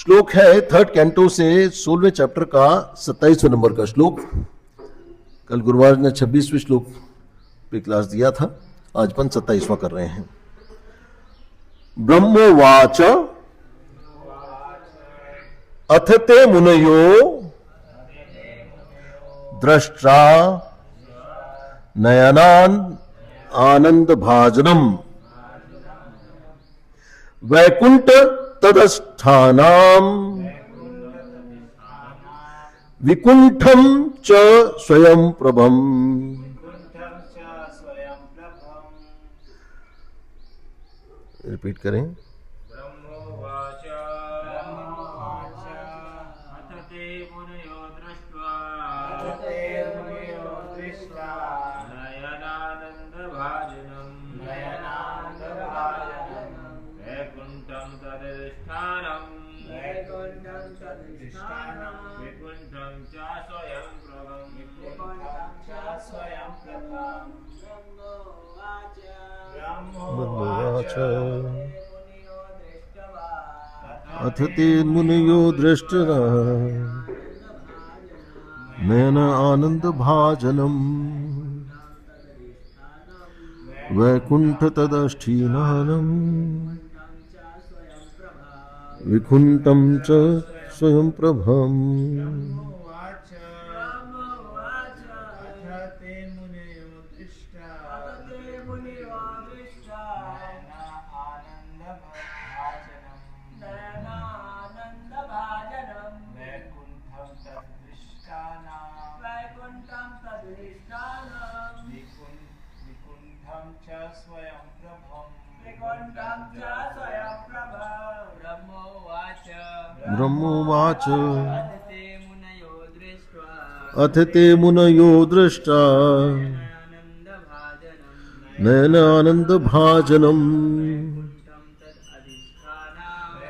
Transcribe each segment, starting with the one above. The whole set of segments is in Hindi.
श्लोक है थर्ड कैंटो से 16वें चैप्टर का 27वें नंबर का श्लोक। कल गुरुवार ने 26वें श्लोक पे क्लास दिया था, आज अपन 27वां कर रहे हैं। ब्रह्मोवाच अथ ते मुनयो द्रष्टा नयनान आनंद भाजनम वैकुंठ तदस्थानाम विकुंठम च स्वयं प्रभम। रिपीट करें। अथ ते मुनयो दृष्टा नयन आनंद भाजनम वैकुंठ तदस्थीनानम विकुंठम च स्वयं प्रभम। ब्रह्मोवाच अथ ते मुनयो दृष्टा नयन आनंद भाजनम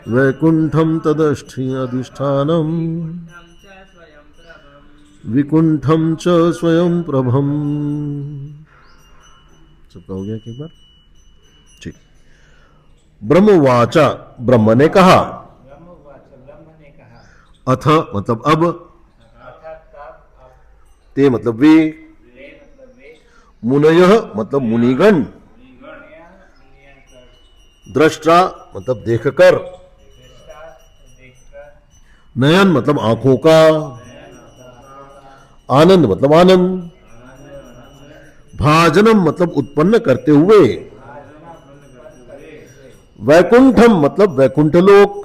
वैकुंठम तदधिष्ठानम विकुंठम च स्वयं प्रभम। सबका हो गया एक बार? ठीक। ब्रह्मवाचा, ब्रह्म ने कहा। अथ मतलब अब, ते मतलब वे, मुनयः मतलब मुनिगण, दृष्टा मतलब देखकर, नयन मतलब आंखों का, आनंद मतलब आनंद, भाजनम मतलब उत्पन्न करते हुए, वैकुंठम मतलब वैकुंठ लोक,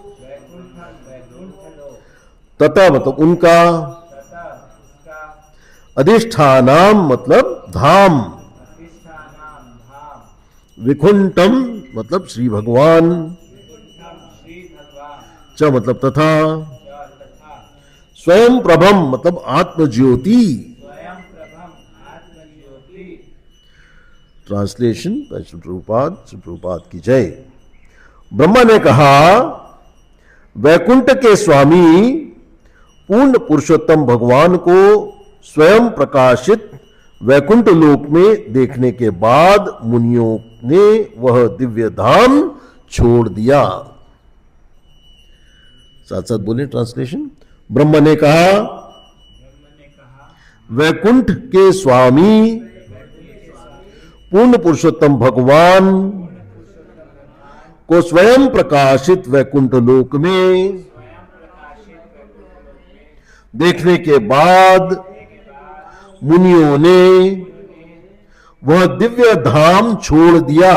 तथा मतलब उनका, अधिष्ठानाम मतलब धाम, विकुंठम मतलब श्री भगवान, च मतलब तथा, स्वयं प्रभम मतलब आत्म ज्योति। ट्रांसलेशन प्रभुपाद की जय। ब्रह्मा ने कहा, वैकुंठ के स्वामी पूर्ण पुरुषोत्तम भगवान को स्वयं प्रकाशित वैकुंठ लोक में देखने के बाद मुनियों ने वह दिव्य धाम छोड़ दिया। साथ साथ बोले ट्रांसलेशन। ब्रह्म ने कहा, वैकुंठ के स्वामी पूर्ण पुरुषोत्तम भगवान को स्वयं प्रकाशित वैकुंठ लोक में देखने के बाद मुनियों ने वह दिव्य धाम छोड़ दिया।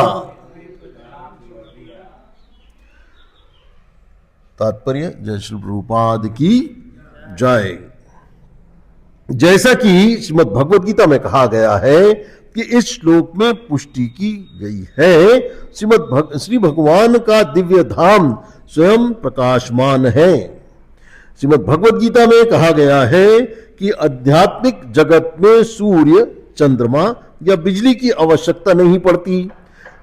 तात्पर्य जय श्री प्रभुपाद की जय। जैसा कि श्रीमद् भगवद गीता में कहा गया है कि इस श्लोक में पुष्टि की गई है, श्री भगवान का दिव्य धाम स्वयं प्रकाशमान है। श्रीमद् भगवद गीता में कहा गया है कि आध्यात्मिक जगत में सूर्य, चंद्रमा या बिजली की आवश्यकता नहीं पड़ती।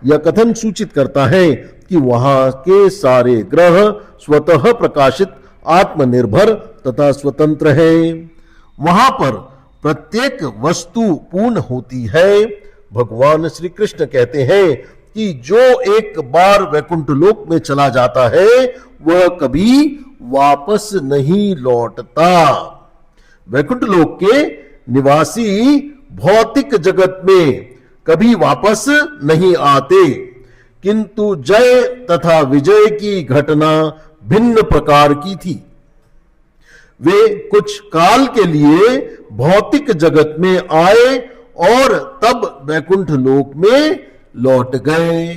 यह कथन सूचित करता है कि वहां के सारे ग्रह स्वतः प्रकाशित, आत्मनिर्भर तथा स्वतंत्र हैं। वहां पर प्रत्येक वस्तु पूर्ण होती है। भगवान श्री कृष्ण कहते हैं कि जो एक बार वैकुंठ लोक में चला जाता है वह कभी वापस नहीं लौटता। वैकुंठ लोक के निवासी भौतिक जगत में कभी वापस नहीं आते, किंतु जय तथा विजय की घटना भिन्न प्रकार की थी। वे कुछ काल के लिए भौतिक जगत में आए और तब वैकुंठ लोक में लौट गए।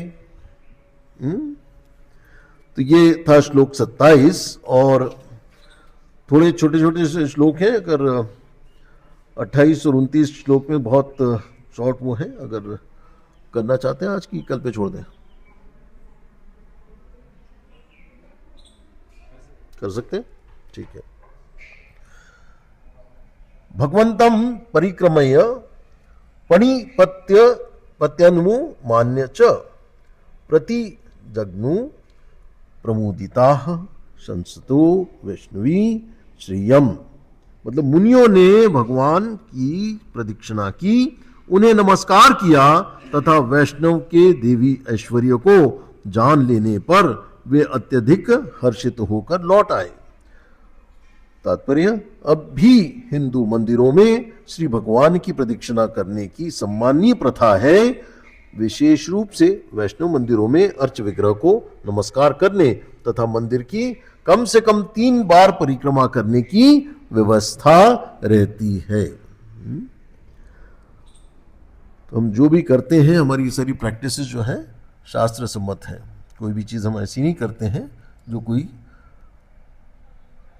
तो ये था श्लोक 27 और थोड़े छोटे छोटे से श्लोक हैं। अगर 28 और 29 श्लोक में बहुत शॉर्ट वो है, अगर करना चाहते हैं आज की कल पे छोड़ दें, कर सकते हैं, ठीक है। भगवंतम परिक्रमय पणिपत्य पत्यनु मान्य च प्रति जग्नु प्रमुदिता संसतो वैष्णवी श्रियम। मतलब मुनियों ने भगवान की प्रदक्षिणा की, उन्हें नमस्कार किया तथा वैष्णव के देवी ऐश्वर्य को जान लेने पर वे अत्यधिक हर्षित होकर लौट आए। तात्पर्य, अब भी हिंदू मंदिरों में श्री भगवान की प्रदक्षिणा करने की सम्माननीय प्रथा है। विशेष रूप से वैष्णव मंदिरों में अर्च विग्रह को नमस्कार करने तथा मंदिर की कम से कम 3 बार परिक्रमा करने की व्यवस्था रहती है। तो हम जो भी करते हैं, हमारी सारी प्रैक्टिसेस जो है शास्त्र सम्मत है। कोई भी चीज हम ऐसी नहीं करते हैं जो कोई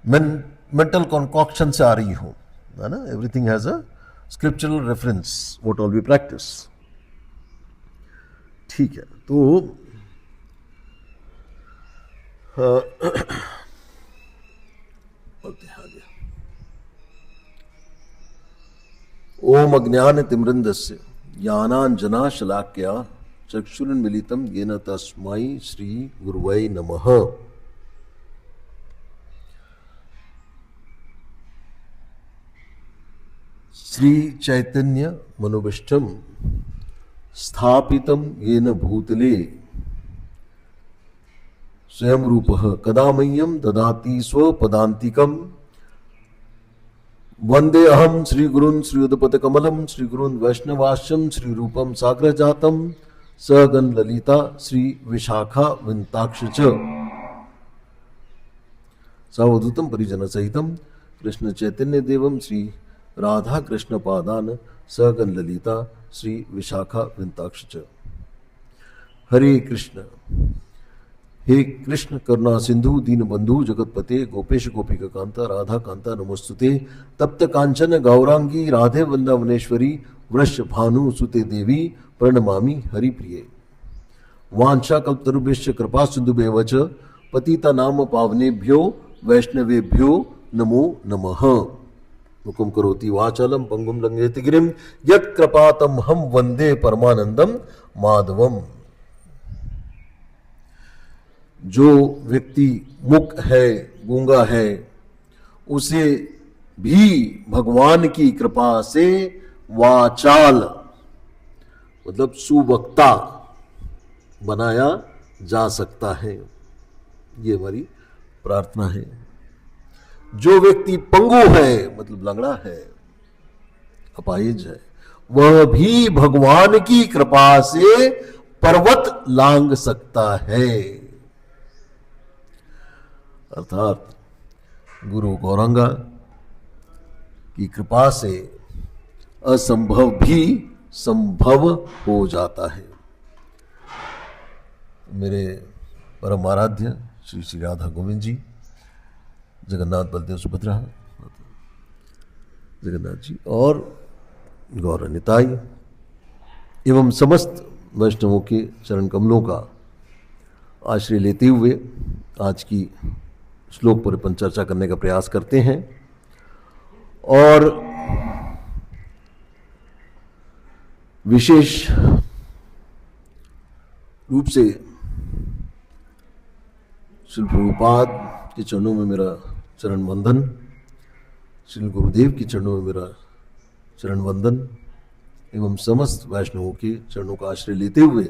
मेंटल कॉन्कॉक्शन से आ रही हो, है ना। Everything has a scriptural reference what all we practice. ठीक है, तो ओम अज्ञान तिमिरन्धस्य ज्ञानांजना शलाक्या चक्षुरुन्मीलितं येन तस्मै श्री गुरुवै नमः। श्री चैतन्य मनोविष्टम स्थापितं येन भूतले स्वयं रूपः कदा मह्यं ददाति स्वपदान्तिकम्। वंदे अहम श्री गुरुन् श्रीयुतपदकमलं श्री गुरुन् वैष्णवाश्यं श्री रूपं साग्रजातं सगन ललिता श्री विशाखा विंताक्ष च सावधूतं परिजन सहितं कृष्ण चैतन्य देवं श्री राधा कृष्ण पादान सगन ललिता श्री विशाखा विंताक्ष च। हरे कृष्ण। हे कृष्ण करुणा सिंधु दीन बंधु जगतपते गोपेश गोपिका कांता राधा कांता नमोस्तुते। तप्त कांचन गौरांगी राधे वृंदावनेश्वरी वृष भानु सुते देवी प्रणमामि हरिप्रिये। वांछा कल्पतरुभ्यश्च कृपा सिंधुभ्येव च पतिता नाम पावनेभ्यो वैष्णवेभ्यो नमो नमः। मुकुम करोति वाचालम पंगुम लंघयति गिरिम यत् कृपातम हम वंदे परमानंदम माधवम। जो व्यक्ति मूक है, गूंगा है, उसे भी भगवान की कृपा से वाचाल मतलब सुवक्ता बनाया जा सकता है। ये हमारी प्रार्थना है। जो व्यक्ति पंगु है मतलब लंगड़ा है, अपाहिज है, वह भी भगवान की कृपा से पर्वत लांघ सकता है। अर्थात गुरु गौरंगा की कृपा से असंभव भी संभव हो जाता है। मेरे परम आराध्य श्री श्री राधा गोविंद जी, जगन्नाथ बलदेव सुभद्रा जगन्नाथ जी और गौर निताई एवं समस्त वैष्णवों के चरण कमलों का आश्रय लेते हुए आज की श्लोक पर अपन चर्चा करने का प्रयास करते हैं। और विशेष रूप से श्री प्रभुपाद के चरणों में मेरा चरण वंदन, श्री गुरुदेव के चरणों में मेरा चरण वंदन एवं समस्त वैष्णवों के चरणों का आश्रय लेते हुए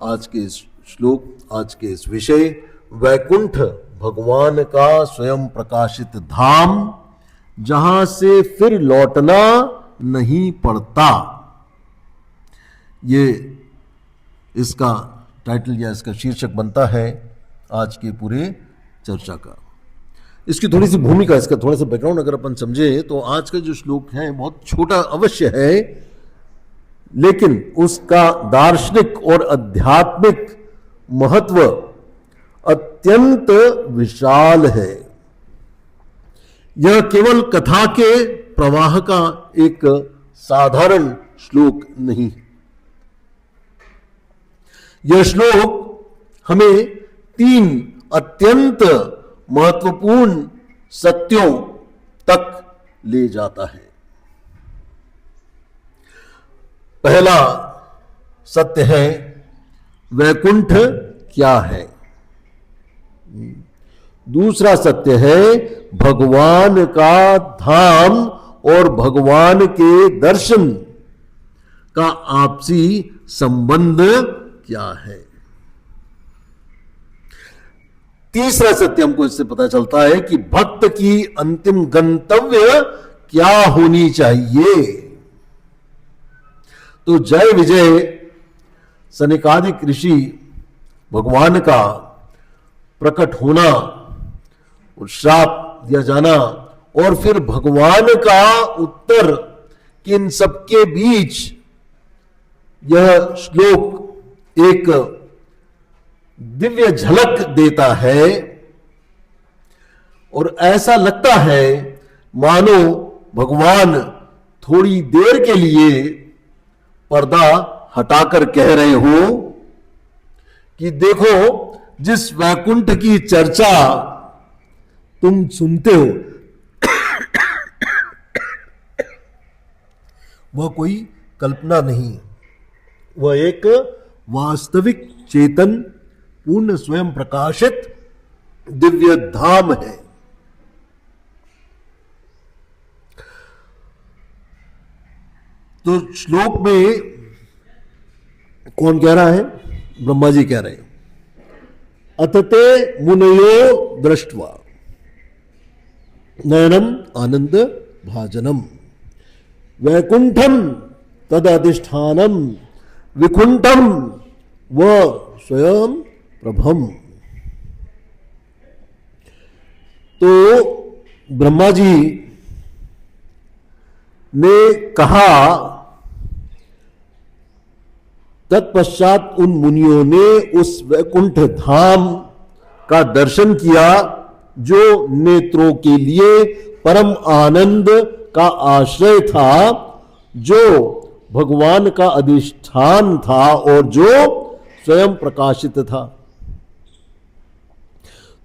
आज के इस श्लोक, आज के इस विषय वैकुंठ भगवान का स्वयं प्रकाशित धाम, जहां से फिर लौटना नहीं पड़ता। ये इसका टाइटल या इसका शीर्षक बनता है आज के पूरे चर्चा का। इसकी थोड़ी सी भूमिका, इसका थोड़ा सा बैकग्राउंड अगर अपन समझे तो आज का जो श्लोक है बहुत छोटा अवश्य है, लेकिन उसका दार्शनिक और आध्यात्मिक महत्व अत्यंत विशाल है। यह केवल कथा के प्रवाह का एक साधारण श्लोक नहीं। यह श्लोक हमें 3 अत्यंत महत्वपूर्ण सत्यों तक ले जाता है। पहला सत्य है वैकुंठ क्या है। दूसरा सत्य है भगवान का धाम और भगवान के दर्शन का आपसी संबंध क्या है। तीसरा सत्य हमको इससे पता चलता है कि भक्त की अंतिम गंतव्य क्या होनी चाहिए। तो जय विजय सनकादिक ऋषि भगवान का प्रकट होना और श्राप दिया जाना और फिर भगवान का उत्तर, इन सबके बीच यह श्लोक एक दिव्य झलक देता है और ऐसा लगता है मानो भगवान थोड़ी देर के लिए पर्दा हटाकर कह रहे हो कि देखो, जिस वैकुंठ की चर्चा तुम सुनते हो वह कोई कल्पना नहीं, वह एक वास्तविक चेतन पूर्ण स्वयं प्रकाशित दिव्य धाम है। तो श्लोक में कौन कह रहा है? ब्रह्मा जी कह रहे हैं, अतते मुनयो दृष्ट्वा नयनम आनंद भाजनम वैकुंठम तदधिष्ठानम विकुंठम व स्वयं प्रभम। तो ब्रह्मा जी ने कहा, तत्पश्चात उन मुनियों ने उस वैकुंठ धाम का दर्शन किया जो नेत्रों के लिए परम आनंद का आश्रय था, जो भगवान का अधिष्ठान था और जो स्वयं प्रकाशित था।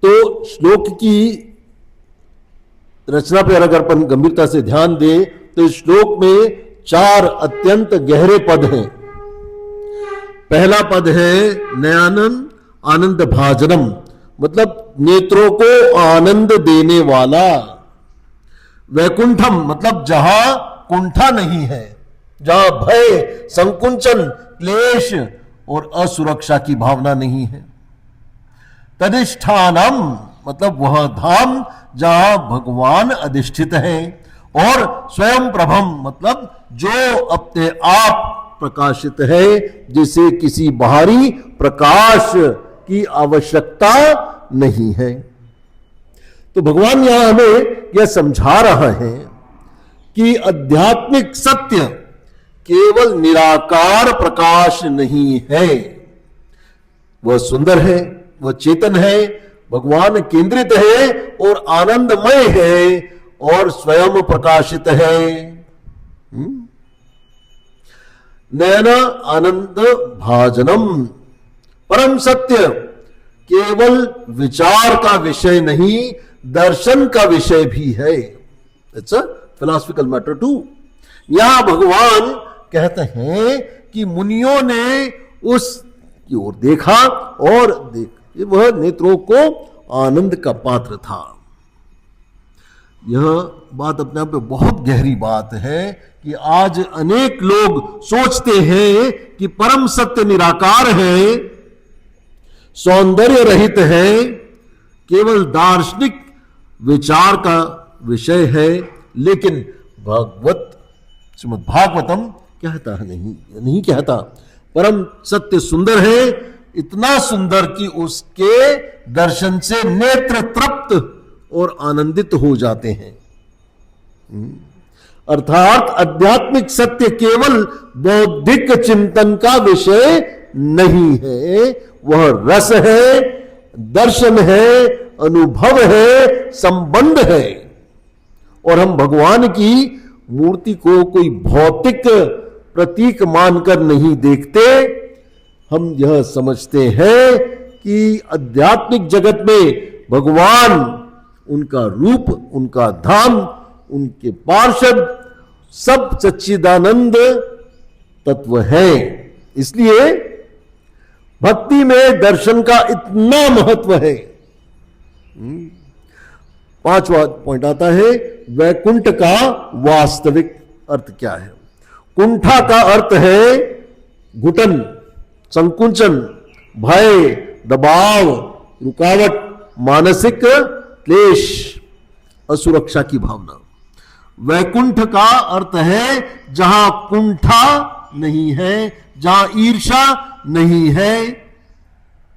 तो श्लोक की रचना पर अगर अपन गंभीरता से ध्यान दें तो इस श्लोक में 4 अत्यंत गहरे पद हैं। पहला पद है नयानम आनंद भाजनम, मतलब नेत्रों को आनंद देने वाला। वैकुंठम मतलब जहां कुंठा नहीं है, जहां भय, संकुंचन, क्लेश और असुरक्षा की भावना नहीं है। तदिष्ठानम मतलब वह धाम जहां भगवान अधिष्ठित है। और स्वयं प्रभम मतलब जो अपने आप प्रकाशित है, जिसे किसी बाहरी प्रकाश की आवश्यकता नहीं है। तो भगवान यहां हमें यह समझा रहा है कि आध्यात्मिक सत्य केवल निराकार प्रकाश नहीं है, वह सुंदर है, वह चेतन है, भगवान केंद्रित है और आनंदमय है और स्वयं प्रकाशित है। नयन आनंद भाजनम, परम सत्य केवल विचार का विषय नहीं, दर्शन का विषय भी है। It's a philosophical matter too. यहां भगवान कहते हैं कि मुनियों ने उस की ओर देखा और वह नेत्रों को आनंद का पात्र था। यह बात अपने आप में बहुत गहरी बात है कि आज अनेक लोग सोचते हैं कि परम सत्य निराकार है, सौंदर्य रहित है, केवल दार्शनिक विचार का विषय है, लेकिन श्रीमद् भागवतम कहता नहीं कहता। परम सत्य सुंदर है, इतना सुंदर कि उसके दर्शन से नेत्र तृप्त और आनंदित हो जाते हैं। अर्थात आध्यात्मिक सत्य केवल बौद्धिक चिंतन का विषय नहीं है, वह रस है, दर्शन है, अनुभव है, संबंध है। और हम भगवान की मूर्ति को कोई भौतिक प्रतीक मानकर नहीं देखते, हम यह समझते हैं कि आध्यात्मिक जगत में भगवान, उनका रूप, उनका धाम, उनके पार्षद सब सच्चिदानंद तत्व है। इसलिए भक्ति में दर्शन का इतना महत्व है। 5वां पॉइंट आता है, वैकुंठ का वास्तविक अर्थ क्या है। कुंठा का अर्थ है घुटन, संकुचन, भय, दबाव, रुकावट, मानसिक क्लेश, असुरक्षा की भावना। वैकुंठ का अर्थ है जहां कुंठा नहीं है, जहां ईर्ष्या नहीं है,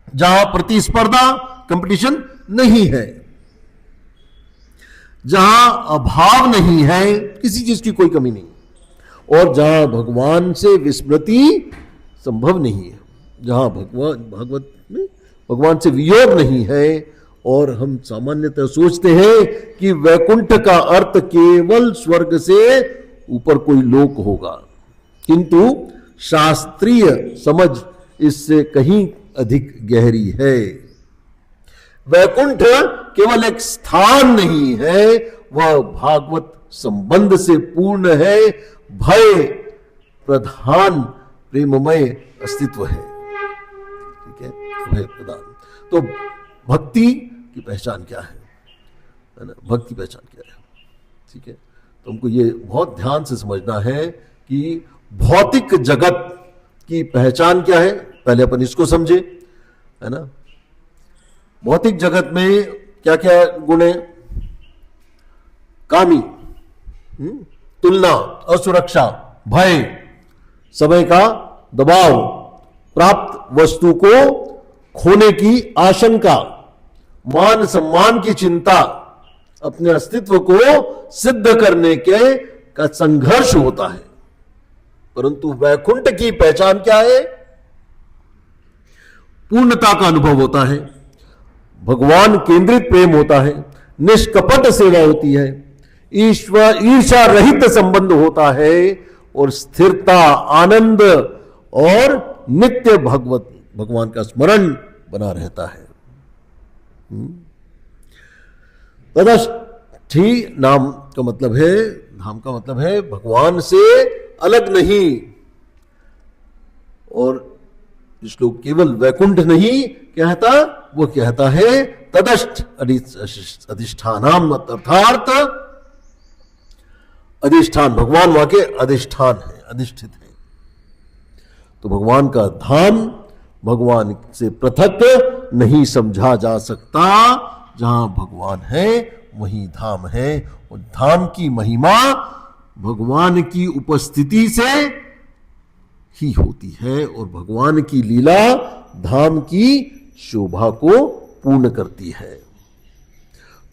जहां प्रतिस्पर्धा, कंपटीशन नहीं है, जहां अभाव नहीं है, किसी चीज की कोई कमी नहीं, और जहां भगवान से विस्मृति संभव नहीं है, जहां भगवान से वियोग नहीं है। और हम सामान्यतः सोचते हैं कि वैकुंठ का अर्थ केवल स्वर्ग से ऊपर कोई लोक होगा, किंतु शास्त्रीय समझ इससे कहीं अधिक गहरी है। वैकुंठ केवल एक स्थान नहीं है, वह भागवत संबंध से पूर्ण है, भय प्रधान प्रेममय अस्तित्व है। ठीक है, भय प्रधान। तो भक्ति की पहचान क्या है ना? भक्ति पहचान क्या है? ठीक है, तो हमको ये बहुत ध्यान से समझना है कि भौतिक जगत की पहचान क्या है। पहले अपन इसको समझे, है ना। भौतिक जगत में क्या क्या गुण है? कामी, तुलना, असुरक्षा, भय, समय का दबाव, प्राप्त वस्तु को खोने की आशंका, मान सम्मान की चिंता, अपने अस्तित्व को सिद्ध करने के का संघर्ष होता है। परंतु वैकुंठ की पहचान क्या है? पूर्णता का अनुभव होता है, भगवान केंद्रित प्रेम होता है, निष्कपट सेवा होती है, ईश्वर ईर्ष्या रहित संबंध होता है, और स्थिरता, आनंद और नित्य भगवान का स्मरण बना रहता है। तदष्ठी नाम का मतलब है, नाम का मतलब है भगवान से अलग नहीं। और श्लोक केवल वैकुंठ नहीं कहता, वो कहता है तदष्ट अधिष्ठानाम, अर्थात अधिष्ठान, भगवान वहां के अधिष्ठान है, अधिष्ठित है। तो भगवान का धाम भगवान से पृथक नहीं समझा जा सकता। जहां भगवान है वहीं धाम है, और धाम की महिमा भगवान की उपस्थिति से ही होती है, और भगवान की लीला धाम की शोभा को पूर्ण करती है।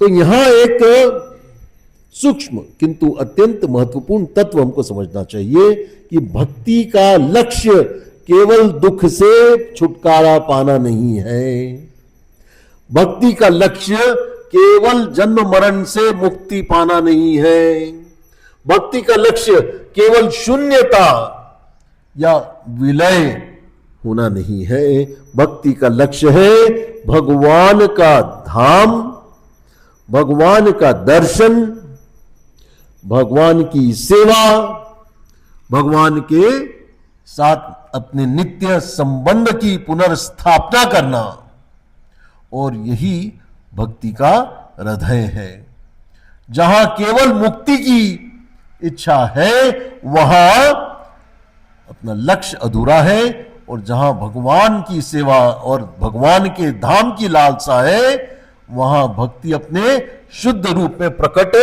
तो यहां एक सूक्ष्म किंतु अत्यंत महत्वपूर्ण तत्व हमको समझना चाहिए कि भक्ति का लक्ष्य केवल दुख से छुटकारा पाना नहीं है। भक्ति का लक्ष्य केवल जन्म मरण से मुक्ति पाना नहीं है। भक्ति का लक्ष्य केवल शून्यता या विलय होना नहीं है। भक्ति का लक्ष्य है भगवान का धाम, भगवान का दर्शन, भगवान की सेवा, भगवान के साथ अपने नित्य संबंध की पुनर्स्थापना करना। और यही भक्ति का हृदय है। जहां केवल मुक्ति की इच्छा है वहां अपना लक्ष्य अधूरा है, और जहां भगवान की सेवा और भगवान के धाम की लालसा है वहां भक्ति अपने शुद्ध रूप में प्रकट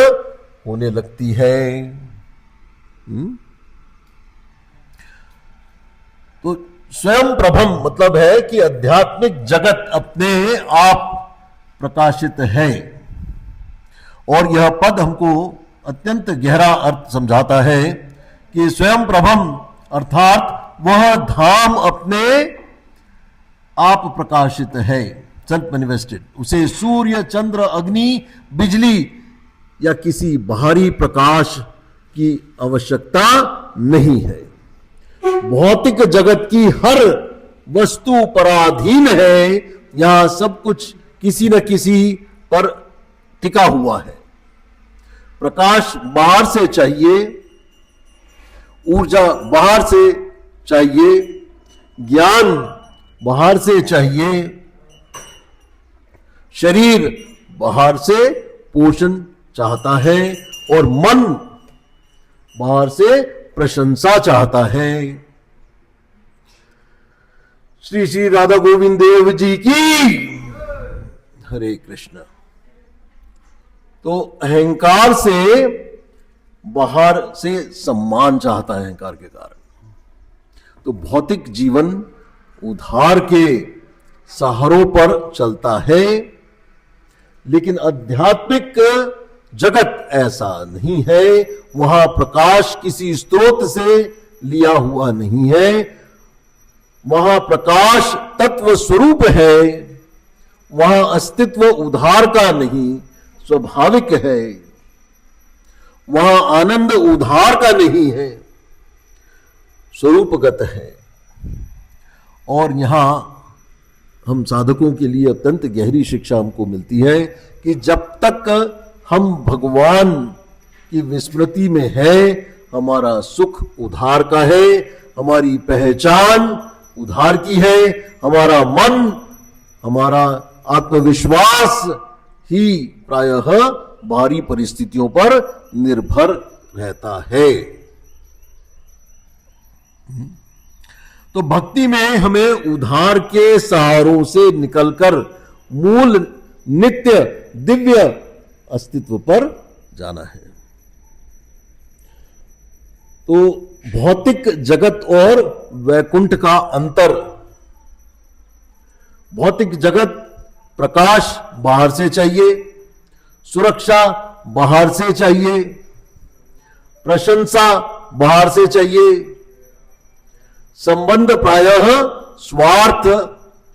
होने लगती है। तो स्वयं प्रभम मतलब है कि आध्यात्मिक जगत अपने आप प्रकाशित है। और यह पद हमको अत्यंत गहरा अर्थ समझाता है कि स्वयं प्रभम अर्थात वह धाम अपने आप प्रकाशित है, सेल्फ मैनिफेस्टेड। उसे सूर्य, चंद्र, अग्नि, बिजली या किसी बाहरी प्रकाश की आवश्यकता नहीं है। भौतिक जगत की हर वस्तु पराधीन है। यहां सब कुछ किसी न किसी पर टिका हुआ है। प्रकाश बाहर से चाहिए, ऊर्जा बाहर से चाहिए, ज्ञान बाहर से चाहिए, शरीर बाहर से पोषण चाहता है और मन बाहर से प्रशंसा चाहता है। श्री श्री राधा गोविंद देव जी की हरे कृष्ण। तो अहंकार से बाहर से सम्मान चाहता है, अहंकार के कारण। तो भौतिक जीवन उधार के सहारों पर चलता है, लेकिन आध्यात्मिक जगत ऐसा नहीं है। वहां प्रकाश किसी स्रोत से लिया हुआ नहीं है। वहां प्रकाश तत्व स्वरूप है। वहां अस्तित्व उधार का नहीं, स्वाभाविक है। वहां आनंद उधार का नहीं है, स्वरूपगत है। और यहां हम साधकों के लिए अत्यंत गहरी शिक्षा हमको मिलती है कि जब तक हम भगवान की विस्मृति में है, हमारा सुख उधार का है, हमारी पहचान उधार की है, हमारा मन, हमारा आत्मविश्वास ही प्रायः बाहरी परिस्थितियों पर निर्भर रहता है। तो भक्ति में हमें उधार के सहारों से निकलकर मूल नित्य दिव्य अस्तित्व पर जाना है। तो भौतिक जगत और वैकुंठ का अंतर। भौतिक जगत प्रकाश बाहर से चाहिए, सुरक्षा बाहर से चाहिए, प्रशंसा बाहर से चाहिए, संबंध प्रायः स्वार्थ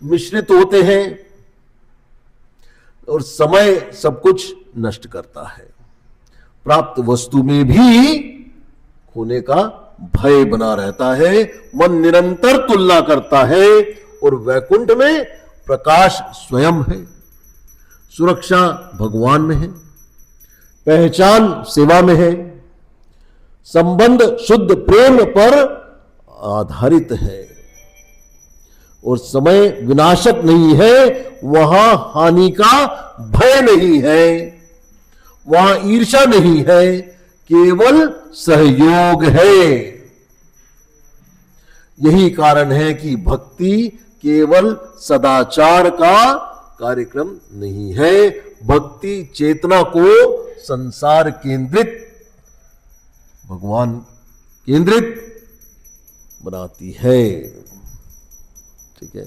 मिश्रित होते हैं और समय सब कुछ नष्ट करता है। प्राप्त वस्तु में भी खोने का भय बना रहता है, मन निरंतर तुलना करता है। और वैकुंठ में प्रकाश स्वयं है, सुरक्षा भगवान में है, पहचान सेवा में है, संबंध शुद्ध प्रेम पर आधारित है और समय विनाशक नहीं है। वहां हानि का भय नहीं है, वहां ईर्ष्या नहीं है, केवल सहयोग है। यही कारण है कि भक्ति केवल सदाचार का कार्यक्रम नहीं है। भक्ति चेतना को संसार केंद्रित, भगवान केंद्रित बनाती है। ठीक है।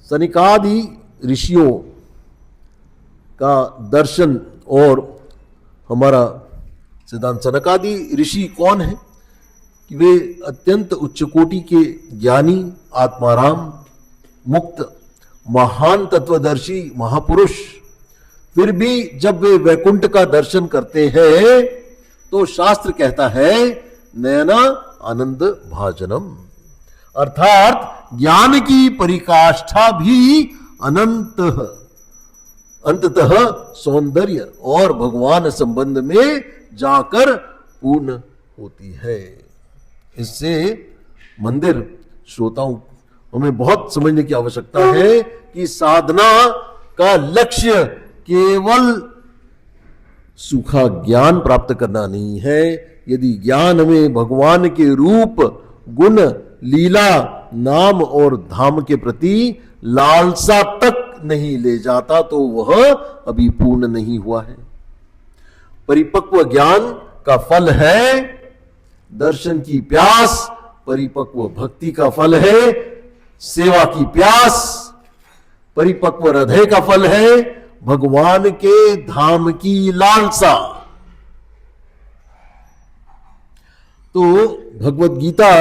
सनिकादि ऋषियों का दर्शन और हमारा सिद्धांत। सनकादि ऋषि कौन है? कि वे अत्यंत उच्च कोटि के ज्ञानी, आत्माराम, मुक्त, महान तत्वदर्शी महापुरुष। फिर भी जब वे वैकुंठ का दर्शन करते हैं तो शास्त्र कहता है नयना आनंद भाजनम, अर्थात ज्ञान की परिकाष्ठा भी अनंत, अंततः सौंदर्य और भगवान संबंध में जाकर पूर्ण होती है। इससे मंदिर श्रोताओं हमें बहुत समझने की आवश्यकता है कि साधना का लक्ष्य केवल सूखा ज्ञान प्राप्त करना नहीं है। यदि ज्ञान में भगवान के रूप, गुण, लीला, नाम और धाम के प्रति लालसा तक नहीं ले जाता तो वह अभी पूर्ण नहीं हुआ है। परिपक्व ज्ञान का फल है दर्शन की प्यास, परिपक्व भक्ति का फल है सेवा की प्यास, परिपक्व हृदय का फल है भगवान के धाम की लालसा। तो भगवत गीता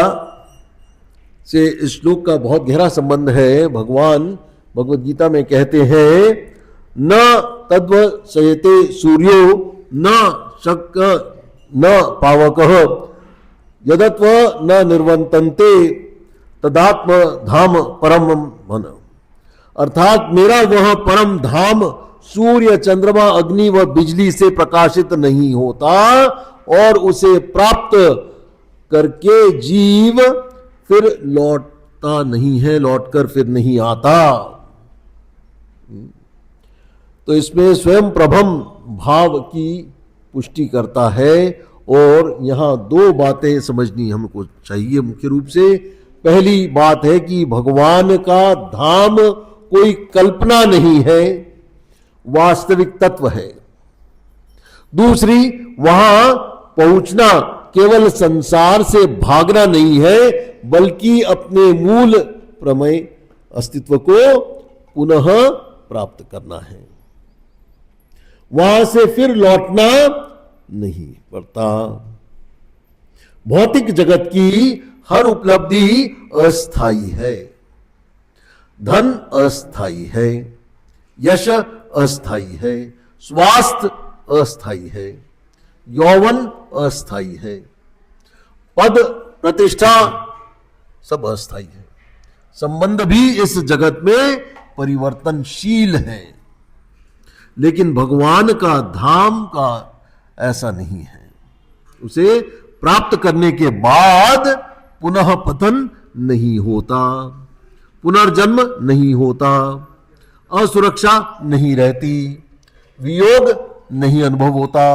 से इस श्लोक का बहुत गहरा संबंध है। भगवान भगवत गीता में कहते हैं, न तद्व शयते सूर्यो न शक न पावकः यदत्व न निर्वंतन्ते तदात्म धाम परम मन। अर्थात मेरा वह परम धाम सूर्य चंद्रमा अग्नि व बिजली से प्रकाशित नहीं होता और उसे प्राप्त करके जीव फिर लौटता नहीं है, लौटकर फिर नहीं आता। तो इसमें स्वयं प्रभम भाव की पुष्टि करता है। और यहां दो बातें समझनी हमको चाहिए मुख्य रूप से। पहली बात है कि भगवान का धाम कोई कल्पना नहीं है, वास्तविक तत्व है। दूसरी, वहां पहुंचना केवल संसार से भागना नहीं है, बल्कि अपने मूल प्रमेय अस्तित्व को पुनः प्राप्त करना है। वहां से फिर लौटना नहीं पड़ता। भौतिक जगत की हर उपलब्धि अस्थाई है। धन अस्थाई है, यश अस्थाई है, स्वास्थ्य अस्थाई है, यौवन अस्थाई है, पद प्रतिष्ठा सब अस्थाई है। संबंध भी इस जगत में परिवर्तनशील है। लेकिन भगवान का धाम का ऐसा नहीं है। उसे प्राप्त करने के बाद पुनः पतन नहीं होता, पुनर्जन्म नहीं होता, असुरक्षा नहीं रहती, वियोग नहीं अनुभव होता।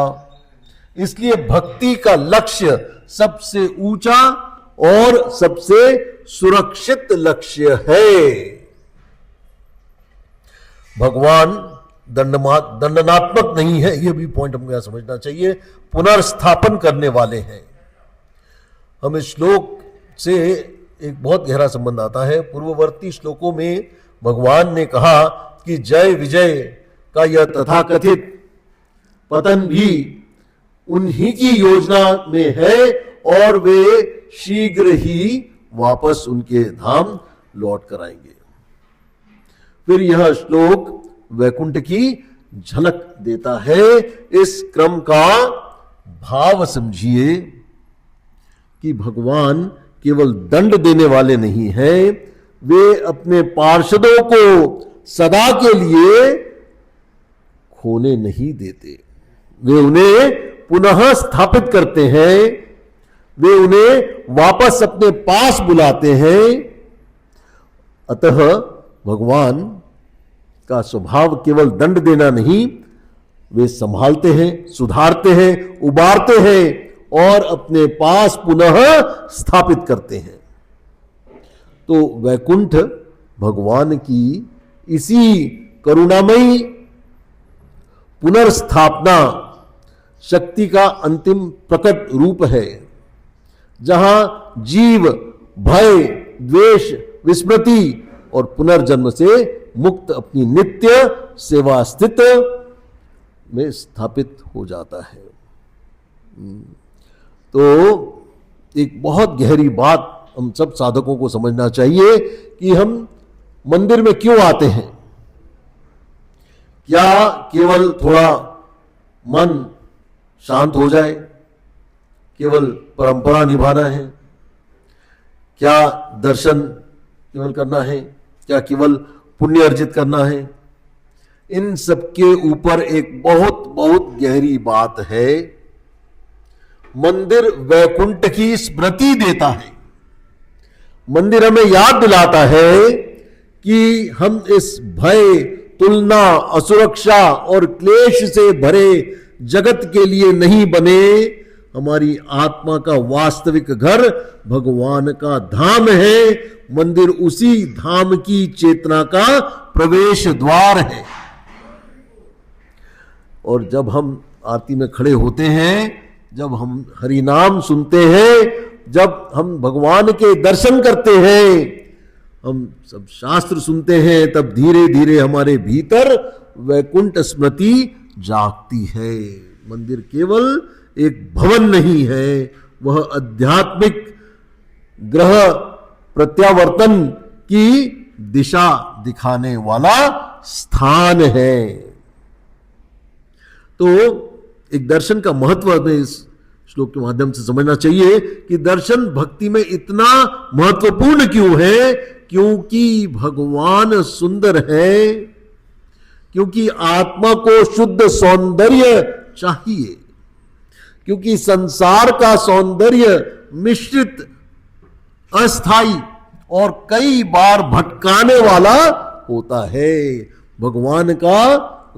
इसलिए भक्ति का लक्ष्य सबसे ऊंचा और सबसे सुरक्षित लक्ष्य है। भगवान दंडनात्मक नहीं है, यह भी पॉइंट हमको यहां समझना चाहिए। पुनर्स्थापन करने वाले हैं। हम इस श्लोक से एक बहुत गहरा संबंध आता है। पूर्ववर्ती श्लोकों में भगवान ने कहा कि जय विजय का यह तथाकथित पतन भी उन्हीं की योजना में है और वे शीघ्र ही वापस उनके धाम लौट कर आएंगे। फिर यह श्लोक वैकुंठ की झलक देता है। इस क्रम का भाव समझिए कि भगवान केवल दंड देने वाले नहीं हैं, वे अपने पार्षदों को सदा के लिए खोने नहीं देते। वे उन्हें पुनः स्थापित करते हैं, वे उन्हें वापस अपने पास बुलाते हैं। अतः भगवान का स्वभाव केवल दंड देना नहीं, वे संभालते हैं, सुधारते हैं, उबारते हैं और अपने पास पुनः स्थापित करते हैं। तो वैकुंठ भगवान की इसी करुणामयी पुनर्स्थापना शक्ति का अंतिम प्रकट रूप है, जहां जीव भय, द्वेष, विस्मृति और पुनर्जन्म से मुक्त अपनी नित्य सेवा स्थिति में स्थापित हो जाता है। तो एक बहुत गहरी बात हम सब साधकों को समझना चाहिए कि हम मंदिर में क्यों आते हैं। क्या केवल थोड़ा मन शांत हो जाए, केवल परंपरा निभाना है? क्या दर्शन केवल करना है? क्या केवल पुण्य अर्जित करना है? इन सब के ऊपर एक बहुत बहुत गहरी बात है। मंदिर वैकुंठ की स्मृति देता है। मंदिर हमें याद दिलाता है कि हम इस भय, तुलना, असुरक्षा और क्लेश से भरे जगत के लिए नहीं बने। हमारी आत्मा का वास्तविक घर भगवान का धाम है। मंदिर उसी धाम की चेतना का प्रवेश द्वार है। और जब हम आरती में खड़े होते हैं, जब हम हरि नाम सुनते हैं, जब हम भगवान के दर्शन करते हैं, हम सब शास्त्र सुनते हैं, तब धीरे धीरे हमारे भीतर वैकुंठ स्मृति जागती है। मंदिर केवल एक भवन नहीं है, वह आध्यात्मिक ग्रह प्रत्यावर्तन की दिशा दिखाने वाला स्थान है। तो एक दर्शन का महत्व हमें इस श्लोक के माध्यम से समझना चाहिए कि दर्शन भक्ति में इतना महत्वपूर्ण क्यों है। क्योंकि भगवान सुंदर है, क्योंकि आत्मा को शुद्ध सौंदर्य चाहिए, क्योंकि संसार का सौंदर्य मिश्रित, अस्थाई और कई बार भटकाने वाला होता है। भगवान का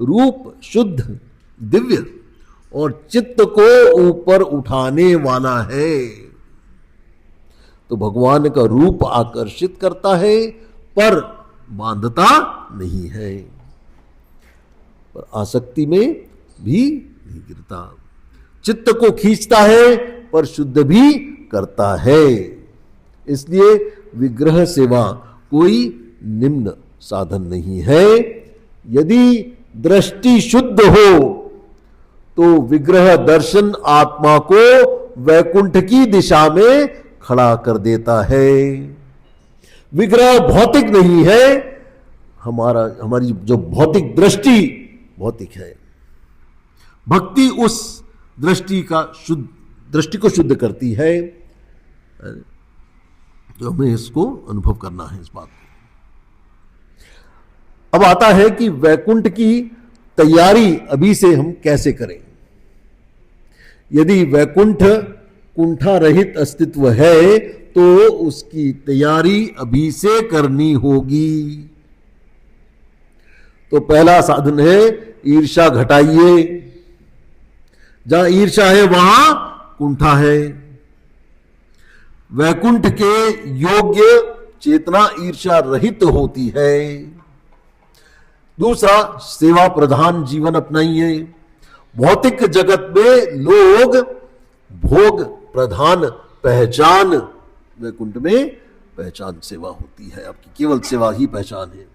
रूप शुद्ध, दिव्य और चित्त को ऊपर उठाने वाला है। तो भगवान का रूप आकर्षित करता है पर बांधता नहीं है, पर आसक्ति में भी नहीं गिरता। चित्त को खींचता है पर शुद्ध भी करता है। इसलिए विग्रह सेवा कोई निम्न साधन नहीं है। यदि दृष्टि शुद्ध हो तो विग्रह दर्शन आत्मा को वैकुंठ की दिशा में खड़ा कर देता है। विग्रह भौतिक नहीं है, हमारी जो भौतिक दृष्टि भौतिक है। भक्ति उस दृष्टि को शुद्ध करती है। तो हमें इसको अनुभव करना है, इस बात को। अब आता है कि वैकुंठ की तैयारी अभी से हम कैसे करें। यदि वैकुंठ कुंठा रहित अस्तित्व है तो उसकी तैयारी अभी से करनी होगी। तो पहला साधन है ईर्ष्या घटाइए। जहां ईर्ष्या है वहां कुंठा है। वैकुंठ के योग्य चेतना ईर्ष्या रहित होती है। दूसरा, सेवा प्रधान जीवन अपनाइए। भौतिक जगत में लोग भोग प्रधान पहचान, वैकुंठ में पहचान सेवा होती है। आपकी केवल सेवा ही पहचान है।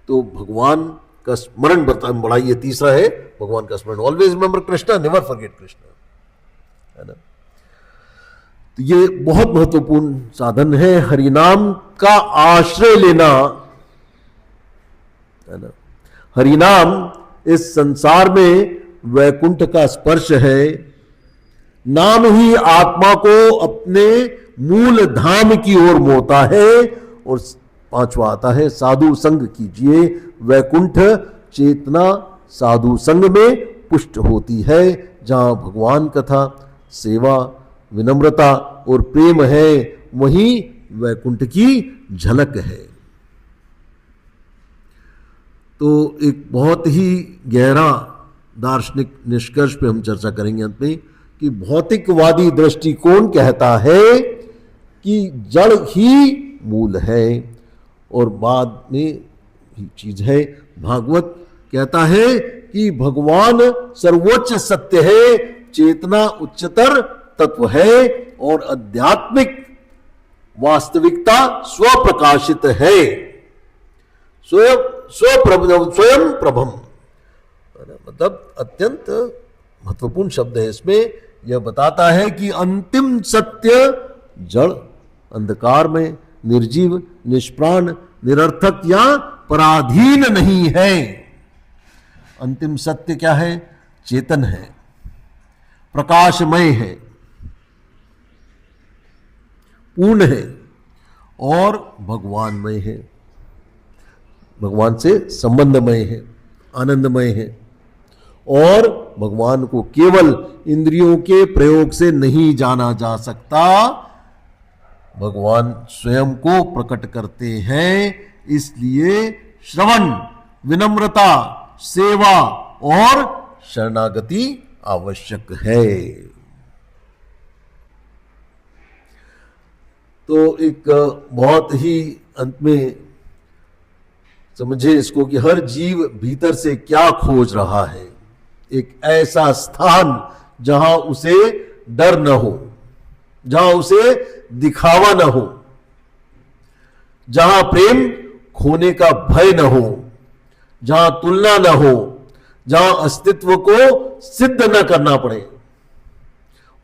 तो भगवान का स्मरण बढ़ाइए। तीसरा है भगवान का स्मरण। Always remember Krishna, never forget Krishna, है ना। तो ये बहुत महत्वपूर्ण साधन है, हरिनाम का आश्रय लेना, है ना। हरिनाम इस संसार में वैकुंठ का स्पर्श है। नाम ही आत्मा को अपने मूल धाम की ओर मोड़ता है। और पांचवा आता है साधु संग कीजिए। वैकुंठ चेतना साधु संग में पुष्ट होती है। जहां भगवान कथा, सेवा, विनम्रता और प्रेम है, वहीं वैकुंठ की झलक है। तो एक बहुत ही गहरा दार्शनिक निष्कर्ष पे हम चर्चा करेंगे अंत में कि भौतिकवादी दृष्टिकोण कहता है कि जड़ ही मूल है और बाद में ही चीज है। भागवत कहता है कि भगवान सर्वोच्च सत्य है, चेतना उच्चतर तत्व है और आध्यात्मिक वास्तविकता स्वप्रकाशित है। स्वयं प्रभम, मतलब अत्यंत महत्वपूर्ण शब्द है। इसमें यह बताता है कि अंतिम सत्य जड़, अंधकार में, निर्जीव, निष्प्राण, निरर्थक या पराधीन नहीं है। अंतिम सत्य क्या है? चेतन है, प्रकाशमय है, पूर्ण है और भगवानमय है, भगवान से संबंधमय है, आनंदमय है। और भगवान को केवल इंद्रियों के प्रयोग से नहीं जाना जा सकता, भगवान स्वयं को प्रकट करते हैं। इसलिए श्रवण, विनम्रता, सेवा और शरणागति आवश्यक है। तो एक बहुत ही अंत में समझे इसको कि हर जीव भीतर से क्या खोज रहा है। एक ऐसा स्थान जहां उसे डर न हो, जहां उसे दिखावा न हो, जहां प्रेम खोने का भय न हो, जहां तुलना न हो, जहां अस्तित्व को सिद्ध न करना पड़े,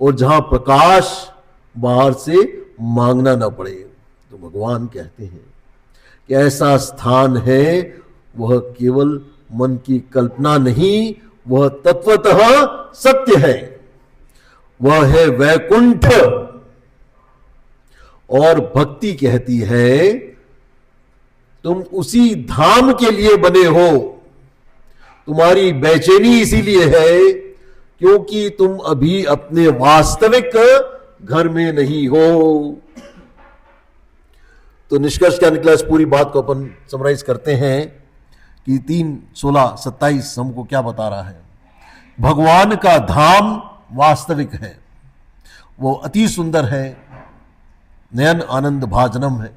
और जहां प्रकाश बाहर से मांगना न पड़े। तो भगवान कहते हैं कि ऐसा स्थान है, वह केवल मन की कल्पना नहीं, वह तत्वतः सत्य है, वह है वैकुंठ। और भक्ति कहती है तुम उसी धाम के लिए बने हो। तुम्हारी बेचैनी इसीलिए है क्योंकि तुम अभी अपने वास्तविक घर में नहीं हो। तो निष्कर्ष क्या निकला, इस पूरी बात को अपन समराइज करते हैं कि 3:16-27 हमको क्या बता रहा है। भगवान का धाम वास्तविक है, वो अति सुंदर है, नयन आनंद भाजनम है,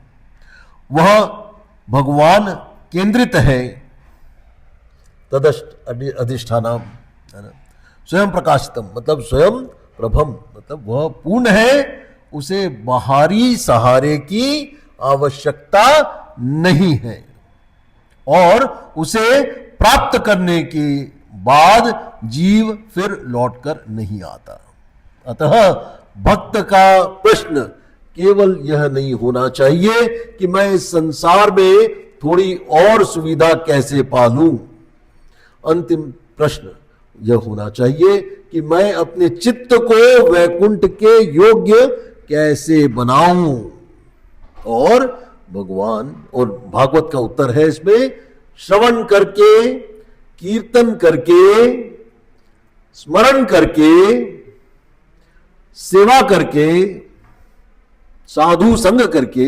वह भगवान केंद्रित है, तदष्ट अधिष्ठानम, स्वयं प्रकाशितम मतलब स्वयं प्रभम, मतलब वह पूर्ण है, उसे बाहरी सहारे की आवश्यकता नहीं है, और उसे प्राप्त करने के बाद जीव फिर लौटकर नहीं आता। अतः भक्त का प्रश्न केवल यह नहीं होना चाहिए कि मैं इस संसार में थोड़ी और सुविधा कैसे पालूं। अंतिम प्रश्न यह होना चाहिए कि मैं अपने चित्त को वैकुंठ के योग्य कैसे बनाऊं। और भगवान और भागवत का उत्तर है इसमें, श्रवण करके, कीर्तन करके, स्मरण करके, सेवा करके, साधु संग करके,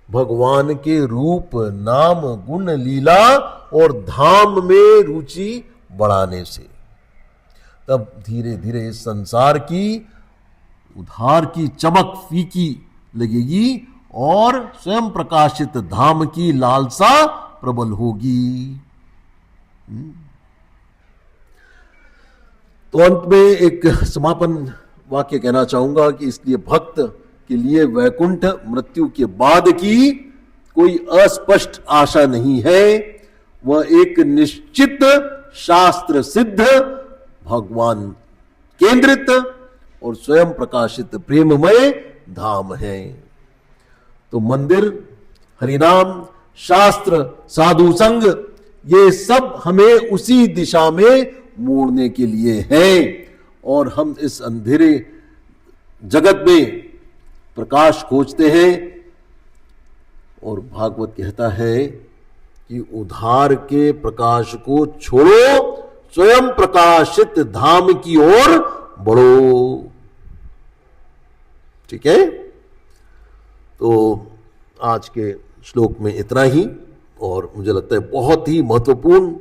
भगवान के रूप, नाम, गुण, लीला और धाम में रुचि बढ़ाने से, तब धीरे धीरे इस संसार की उधार की चमक फीकी लगेगी और स्वयं प्रकाशित धाम की लालसा प्रबल होगी। तो अंत में एक समापन वाक्य कहना चाहूंगा कि इसलिए भक्त के लिए वैकुंठ मृत्यु के बाद की कोई अस्पष्ट आशा नहीं है, वह एक निश्चित शास्त्र सिद्ध, भगवान केंद्रित और स्वयं प्रकाशित प्रेममय धाम है। तो मंदिर, हरिनाम, शास्त्र, साधु संग, ये सब हमें उसी दिशा में मोड़ने के लिए है, और हम इस अंधेरे जगत में प्रकाश खोजते हैं। और भागवत कहता है कि उधार के प्रकाश को छोड़ो, स्वयं प्रकाशित धाम की ओर बढ़ो। ठीक है, तो आज के श्लोक में इतना ही, और मुझे लगता है बहुत ही महत्वपूर्ण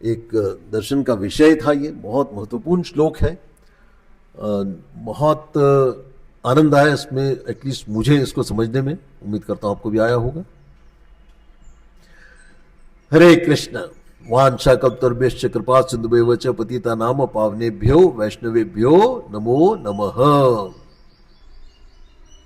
एक दर्शन का विषय था। ये बहुत महत्वपूर्ण श्लोक है, बहुत आनंद आया इसमें, एटलीस्ट मुझे इसको समझने में, उम्मीद करता हूं आपको भी आया होगा। हरे कृष्ण। वांछा कल्पतरुभ्यश्च कृपा सिंधुभ्यो च पतितानां पावनेभ्यो वैष्णवेभ्यो नमो नमः।